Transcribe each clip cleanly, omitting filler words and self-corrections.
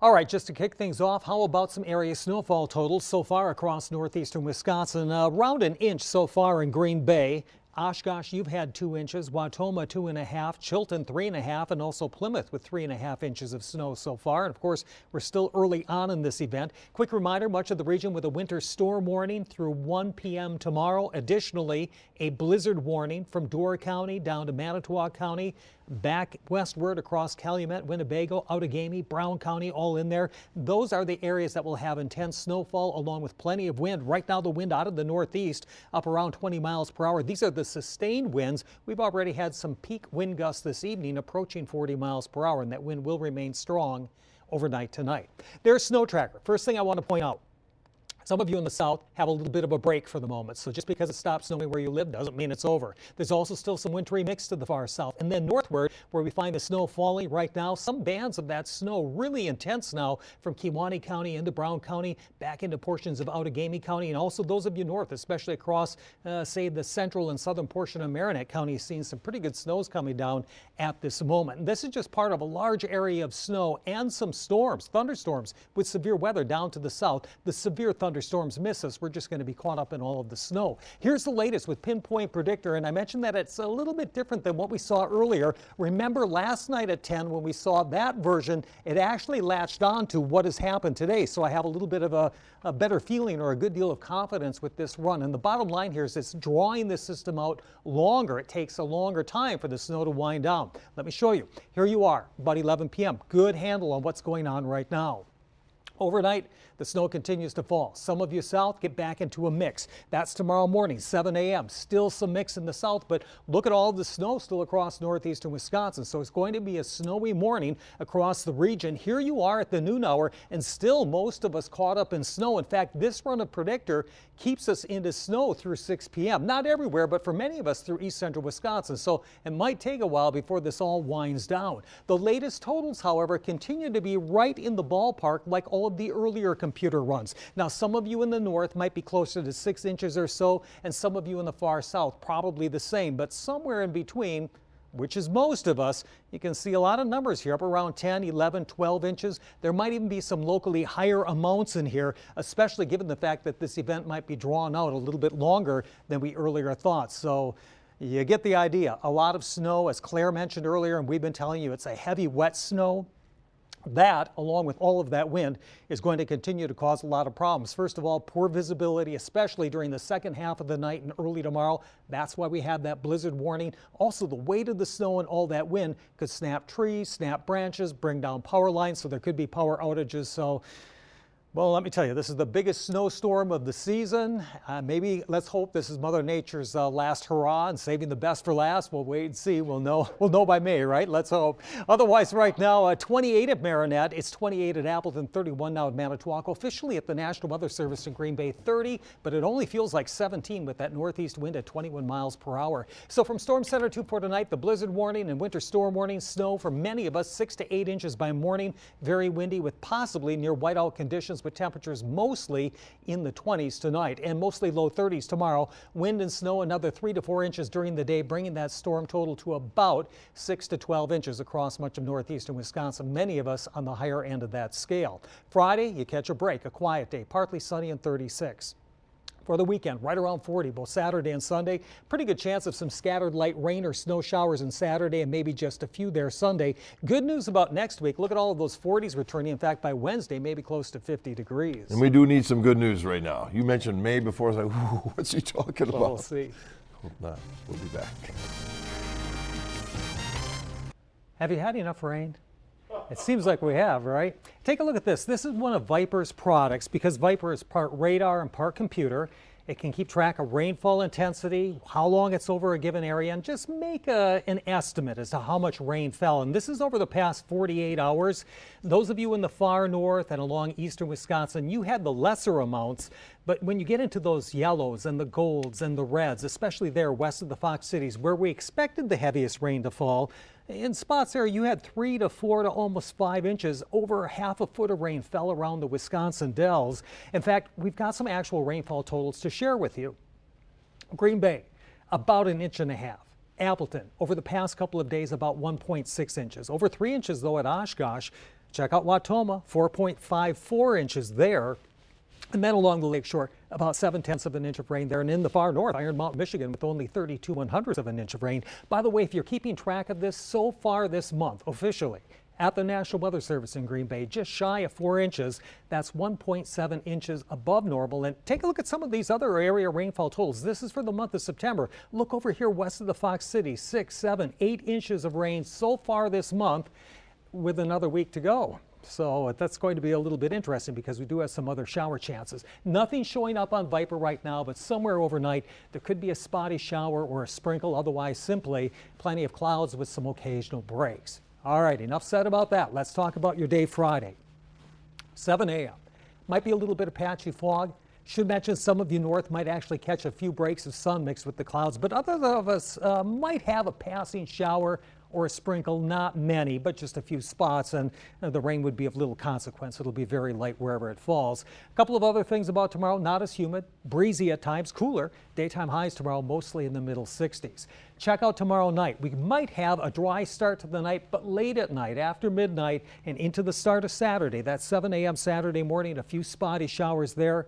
All right, just to kick things off, how about some area snowfall totals so far across northeastern Wisconsin? Around an inch so far in Green Bay. Oshkosh, you've had 2 inches, Wautoma 2.5, Chilton 3.5, and also Plymouth with 3.5 inches of snow so far. And of course, we're still early on in this event. Quick reminder, much of the region with a winter storm warning through 1 p.m. tomorrow. Additionally, a blizzard warning from Door County down to Manitowoc County, back westward across Calumet, Winnebago, Outagamie, Brown County, all in there. Those are the areas that will have intense snowfall along with plenty of wind. Right now, the wind out of the northeast up around 20 miles per hour. These are the sustained winds. We've already had some peak wind gusts this evening approaching 40 miles per hour, and that wind will remain strong overnight tonight. There's Snow Tracker. First thing I want to point out. Some of you in the south have a little bit of a break for the moment, so just because it stops snowing where you live doesn't mean it's over. There's also still some wintry mix to the far south. And then northward, where we find the snow falling right now, some bands of that snow really intense now from Kewaunee County into Brown County, back into portions of Outagamie County, and also those of you north, especially across, say, the central and southern portion of Marinette County, seeing some pretty good snows coming down at this moment. And this is just part of a large area of snow and some storms, thunderstorms with severe weather down to the south. The severe thunderstorms miss us. We're just going to be caught up in all of the snow. Here's the latest with Pinpoint Predictor, and I mentioned that it's a little bit different than what we saw earlier. Remember last night at 10 when we saw that version, it actually latched on to what has happened today. So I have a little bit of a better feeling or a good deal of confidence with this run. And the bottom line here is it's drawing the system out longer. It takes a longer time for the snow to wind down. Let me show you. Here you are, about 11 p.m. Good handle on what's going on right now. Overnight, the snow continues to fall. Some of you south get back into a mix. That's tomorrow morning, 7 a.m. Still some mix in the south, but look at all the snow still across northeastern Wisconsin. So it's going to be a snowy morning across the region. Here you are at the noon hour, and still most of us caught up in snow. In fact, this run of Predictor keeps us into snow through 6 p.m. Not everywhere, but for many of us through east central Wisconsin. So it might take a while before this all winds down. The latest totals, however, continue to be right in the ballpark like all of the earlier computer runs. Now, some of you in the north might be closer to 6 inches or so, and some of you in the far south probably the same, but somewhere in between, which is most of us, you can see a lot of numbers here, up around 10, 11, 12 inches. There might even be some locally higher amounts in here, especially given the fact that this event might be drawn out a little bit longer than we earlier thought. So you get the idea. A lot of snow, as Claire mentioned earlier, and we've been telling you, it's a heavy, wet snow. That, along with all of that wind, is going to continue to cause a lot of problems. First of all, poor visibility, especially during the second half of the night and early tomorrow. That's why we have that blizzard warning. Also, the weight of the snow and all that wind could snap trees, snap branches, bring down power lines, so there could be power outages. So, well, let me tell you, this is the biggest snowstorm of the season. Maybe let's hope this is Mother Nature's last hurrah and saving the best for last. We'll wait and see. We'll know by May, right? Let's hope. Otherwise, right now, 28 at Marinette. It's 28 at Appleton, 31 now at Manitowoc. Officially at the National Weather Service in Green Bay, 30, but it only feels like 17 with that northeast wind at 21 miles per hour. So from Storm Center 2 for tonight, the blizzard warning and winter storm warning, snow for many of us, 6 to 8 inches by morning. Very windy with possibly near whiteout conditions, with temperatures mostly in the 20s tonight and mostly low 30s tomorrow. Wind and snow another 3 to 4 inches during the day, bringing that storm total to about 6 to 12 inches across much of northeastern Wisconsin, many of us on the higher end of that scale. Friday, you catch a break, a quiet day, partly sunny and 36. For the weekend, right around 40, both Saturday and Sunday. Pretty good chance of some scattered light rain or snow showers on Saturday and maybe just a few there Sunday. Good news about next week. Look at all of those 40s returning. In fact, by Wednesday, maybe close to 50 degrees. And we do need some good news right now. You mentioned May before. I was like, what's he talking about? We'll see. Hope not. We'll be back. Have you had enough rain? It seems like we have, right? Take a look at this. This is one of Viper's products because Viper is part radar and part computer. It can keep track of rainfall intensity, how long it's over a given area, and just make an estimate as to how much rain fell. And this is over the past 48 hours. Those of you in the far north and along eastern Wisconsin, you had the lesser amounts. But when you get into those yellows and the golds and the reds, especially there west of the Fox Cities, where we expected the heaviest rain to fall, in spots there you had 3 to 4 to almost 5 inches. Over half a foot of rain fell around the Wisconsin dells. In fact, we've got some actual rainfall totals to share with you. Green Bay, about 1.5 inches. Appleton, over the past couple of days, about 1.6 inches. Over 3 inches, though, at Oshkosh. Check out Watoma, 4.54 inches there. And then along the lakeshore, about 7/10 of an inch of rain there. And in the far north, Iron Mountain, Michigan, with only 32/100ths of an inch of rain. By the way, if you're keeping track of this, so far this month, officially, at the National Weather Service in Green Bay, just shy of 4 inches. That's 1.7 inches above normal. And take a look at some of these other area rainfall totals. This is for the month of September. Look over here west of the Fox City, 6, 7, 8 inches of rain so far this month, with another week to go. So that's going to be a little bit interesting because we do have some other shower chances. Nothing showing up on Viper right now, but somewhere overnight there could be a spotty shower or a sprinkle. Otherwise, simply plenty of clouds with some occasional breaks. All right, enough said about that. Let's talk about your day Friday. 7 a.m. Might be a little bit of patchy fog. Should mention some of you north might actually catch a few breaks of sun mixed with the clouds, but others of us might have a passing shower or a sprinkle, not many, but just a few spots, and the rain would be of little consequence. It'll be very light wherever it falls. A couple of other things about tomorrow: not as humid, breezy at times, cooler. Daytime highs tomorrow mostly in the middle 60s. Check out tomorrow night. We might have a dry start to the night, but late at night, after midnight and into the start of Saturday, that's 7 a.m. Saturday morning, a few spotty showers there.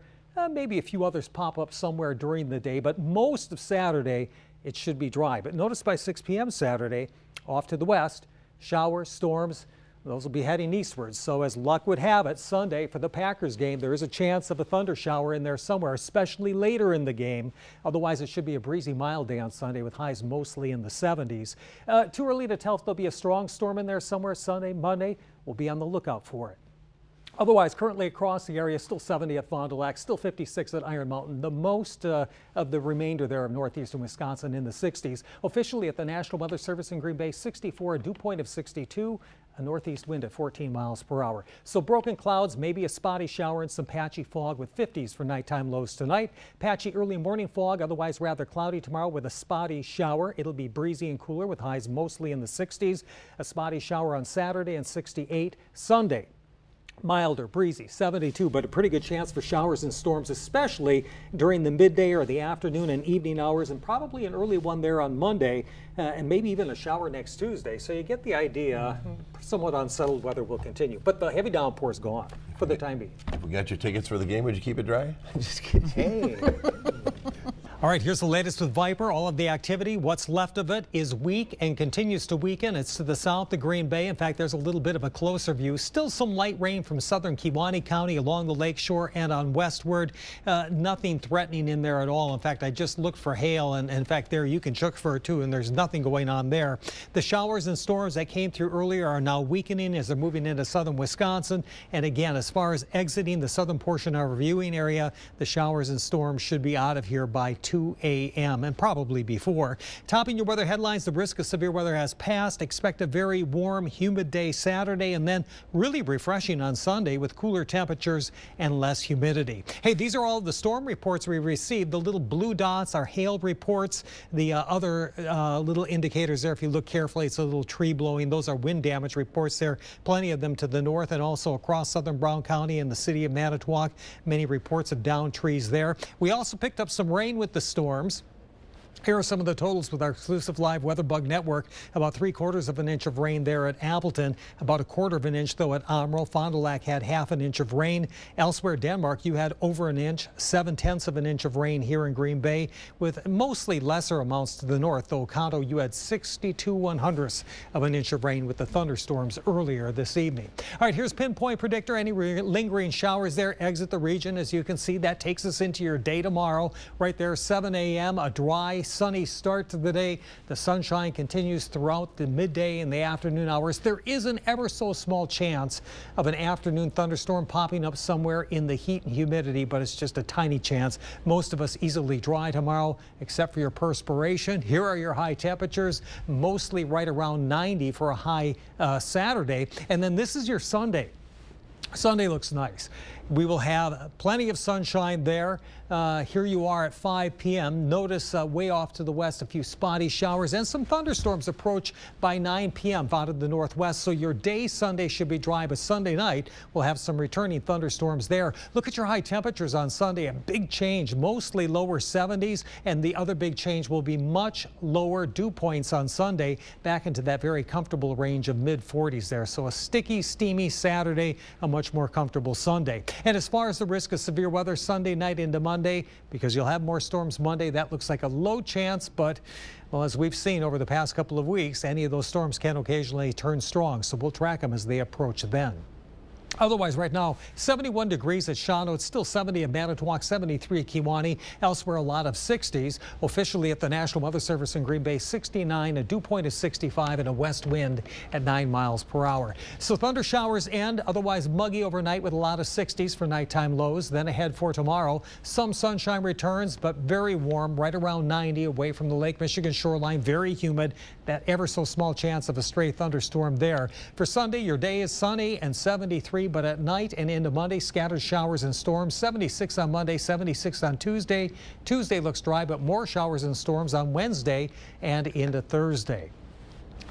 Maybe a few others pop up somewhere during the day, but most of Saturday it should be dry. But notice by 6 p.m. Saturday, off to the west, showers, storms, those will be heading eastwards. So as luck would have it, Sunday for the Packers game, there is a chance of a thunder shower in there somewhere, especially later in the game. Otherwise, it should be a breezy, mild day on Sunday with highs mostly in the 70s. Too early to tell if there'll be a strong storm in there somewhere Sunday, Monday. We'll be on the lookout for it. Otherwise, currently across the area, still 70 at Fond du Lac, still 56 at Iron Mountain. The most of the remainder there of northeastern Wisconsin in the 60s. Officially at the National Weather Service in Green Bay, 64, a dew point of 62, a northeast wind at 14 miles per hour. So broken clouds, maybe a spotty shower and some patchy fog with 50s for nighttime lows tonight. Patchy early morning fog, otherwise rather cloudy tomorrow with a spotty shower. It'll be breezy and cooler with highs mostly in the 60s. A spotty shower on Saturday and 68 Sunday. Milder, breezy, 72, but a pretty good chance for showers and storms, especially during the midday or the afternoon and evening hours, and probably an early one there on Monday, and maybe even a shower next Tuesday. So you get the idea. Somewhat unsettled weather will continue, but the heavy downpour is gone for the time being. If we got your tickets for the game, would you keep it dry? Just kidding. Hey. All right, here's the latest with Viper. All of the activity, what's left of it, is weak and continues to weaken. It's to the south of Green Bay. In fact, there's a little bit of a closer view. Still some light rain from southern Kewaunee County along the lakeshore and on westward. Nothing threatening in there at all. In fact, I just looked for hail, and in fact, there you can check for it too, and there's nothing going on there. The showers and storms that came through earlier are now weakening as they're moving into southern Wisconsin. And again, as far as exiting the southern portion of our viewing area, the showers and storms should be out of here by 2 a.m. and probably before. Topping your weather headlines, the risk of severe weather has passed. Expect a very warm, humid day Saturday, and then really refreshing on Sunday with cooler temperatures and less humidity. Hey, these are all the storm reports we received. The little blue dots are hail reports. The other little indicators there, if you look carefully, it's a little tree blowing. Those are wind damage reports there. Plenty of them to the north and also across southern Brown County and the city of Manitowoc. Many reports of downed trees there. We also picked up some rain with the storms. Here are some of the totals with our exclusive live WeatherBug network. About 3/4 of an inch of rain there at Appleton. About 1/4 of an inch, though, at Omro. Fond du Lac had 1/2 an inch of rain. Elsewhere, Denmark, you had over an inch. 7/10 of an inch of rain here in Green Bay, with mostly lesser amounts to the north. Though Oconto, you had 62/100ths of an inch of rain with the thunderstorms earlier this evening. All right, here's Pinpoint Predictor. Any lingering showers there exit the region. As you can see, that takes us into your day tomorrow. Right there, 7 a.m., a dry, sunny start to the day. The sunshine continues throughout the midday and the afternoon hours. There is an ever so small chance of an afternoon thunderstorm popping up somewhere in the heat and humidity, but it's just a tiny chance. Most of us easily dry tomorrow, except for your perspiration. Here are your high temperatures, mostly right around 90 for a high Saturday. And then this is your Sunday. Sunday looks nice. We will have plenty of sunshine there. Here you are at 5 p.m. Notice way off to the west a few spotty showers and some thunderstorms approach by 9 p.m. out of the northwest. So your day Sunday should be dry, but Sunday night we'll have some returning thunderstorms there. Look at your high temperatures on Sunday. A big change, mostly lower 70s, and the other big change will be much lower dew points on Sunday, back into that very comfortable range of mid 40s there. So a sticky, steamy Saturday, a much more comfortable Sunday. And as far as the risk of severe weather Sunday night into Monday, because you'll have more storms Monday, that looks like a low chance, but well, as we've seen over the past couple of weeks, any of those storms can occasionally turn strong, so we'll track them as they approach then. Otherwise, right now, 71 degrees at Shawano. It's still 70 at Manitowoc, 73 at Kewanee. Elsewhere, a lot of 60s. Officially at the National Weather Service in Green Bay, 69, a dew point of 65, and a west wind at 9 miles per hour. So thunder showers end, otherwise muggy overnight with a lot of 60s for nighttime lows. Then ahead for tomorrow, some sunshine returns, but very warm, right around 90 away from the Lake Michigan shoreline. Very humid. That ever so small chance of a stray thunderstorm there. For Sunday, your day is sunny and 73. But at night and into Monday, scattered showers and storms. 76 on Monday, 76 on Tuesday. Tuesday looks dry, but more showers and storms on Wednesday and into Thursday.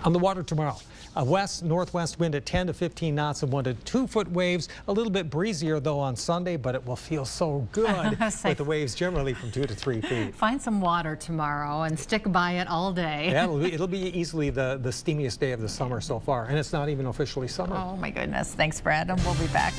On the water tomorrow, a west-northwest wind at 10 to 15 knots and 1 to 2 foot waves. A little bit breezier, though, on Sunday, but it will feel so good with the waves generally from 2 to 3 feet. Find some water tomorrow and stick by it all day. Yeah, it'll be easily the steamiest day of the summer so far, and it's not even officially summer. Oh, my goodness. Thanks, Brad, and we'll be back.